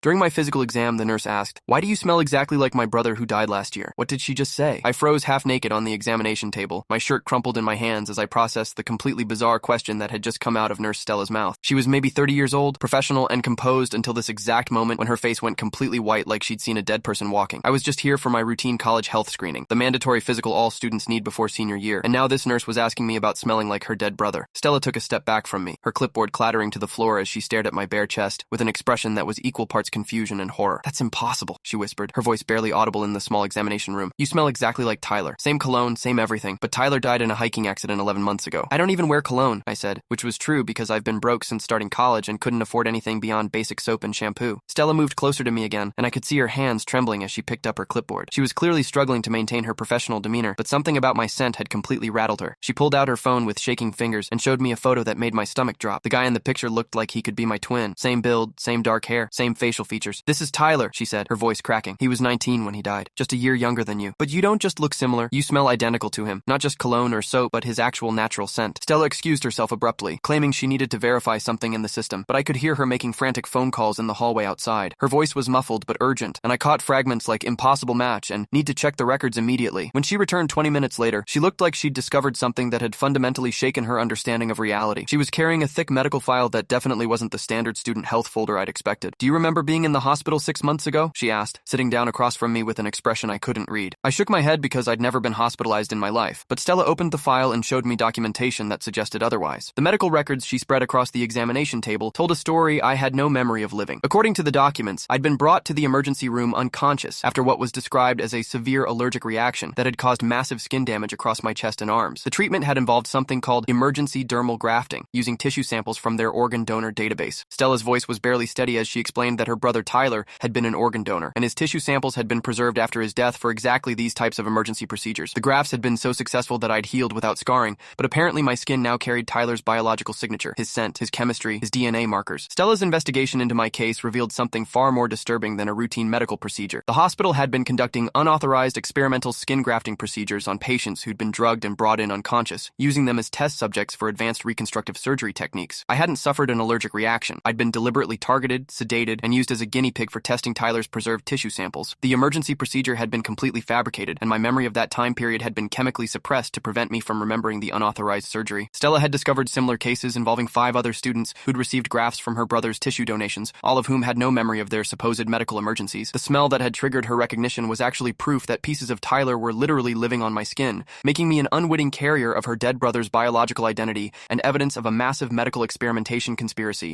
During my physical exam, the nurse asked, "Why do you smell exactly like my brother who died last year?" What did she just say? I froze half naked on the examination table, my shirt crumpled in my hands as I processed the completely bizarre question that had just come out of Nurse Stella's mouth. She was maybe 30 years old, professional, and composed until this exact moment when her face went completely white like she'd seen a dead person walking. I was just here for my routine college health screening, the mandatory physical all students need before senior year, and now this nurse was asking me about smelling like her dead brother. Stella took a step back from me, her clipboard clattering to the floor as she stared at my bare chest, with an expression that was equal parts confusion and horror. "That's impossible," she whispered, her voice barely audible in the small examination room. "You smell exactly like Tyler. Same cologne, same everything, but Tyler died in a hiking accident 11 months ago." "I don't even wear cologne," I said, which was true because I've been broke since starting college and couldn't afford anything beyond basic soap and shampoo. Stella moved closer to me again, and I could see her hands trembling as she picked up her clipboard. She was clearly struggling to maintain her professional demeanor, but something about my scent had completely rattled her. She pulled out her phone with shaking fingers and showed me a photo that made my stomach drop. The guy in the picture looked like he could be my twin. Same build, same dark hair, same facial features. "This is Tyler," she said, her voice cracking. "He was 19 when he died, just a year younger than you. But you don't just look similar, you smell identical to him. Not just cologne or soap, but his actual natural scent." Stella excused herself abruptly, claiming she needed to verify something in the system, but I could hear her making frantic phone calls in the hallway outside. Her voice was muffled but urgent, and I caught fragments like "impossible match" and "need to check the records immediately." When she returned 20 minutes later, she looked like she'd discovered something that had fundamentally shaken her understanding of reality. She was carrying a thick medical file that definitely wasn't the standard student health folder I'd expected. "Do you remember being in the hospital 6 months ago?" she asked, sitting down across from me with an expression I couldn't read. I shook my head because I'd never been hospitalized in my life, but Stella opened the file and showed me documentation that suggested otherwise. The medical records she spread across the examination table told a story I had no memory of living. According to the documents, I'd been brought to the emergency room unconscious after what was described as a severe allergic reaction that had caused massive skin damage across my chest and arms. The treatment had involved something called emergency dermal grafting, using tissue samples from their organ donor database. Stella's voice was barely steady as she explained that her brother Tyler had been an organ donor, and his tissue samples had been preserved after his death for exactly these types of emergency procedures. The grafts had been so successful that I'd healed without scarring, but apparently my skin now carried Tyler's biological signature, his scent, his chemistry, his DNA markers. Stella's investigation into my case revealed something far more disturbing than a routine medical procedure. The hospital had been conducting unauthorized experimental skin grafting procedures on patients who'd been drugged and brought in unconscious, using them as test subjects for advanced reconstructive surgery techniques. I hadn't suffered an allergic reaction. I'd been deliberately targeted, sedated, and used as a guinea pig for testing Tyler's preserved tissue samples. The emergency procedure had been completely fabricated, and my memory of that time period had been chemically suppressed to prevent me from remembering the unauthorized surgery. Stella had discovered similar cases involving 5 other students who'd received grafts from her brother's tissue donations, all of whom had no memory of their supposed medical emergencies. The smell that had triggered her recognition was actually proof that pieces of Tyler were literally living on my skin, making me an unwitting carrier of her dead brother's biological identity and evidence of a massive medical experimentation conspiracy.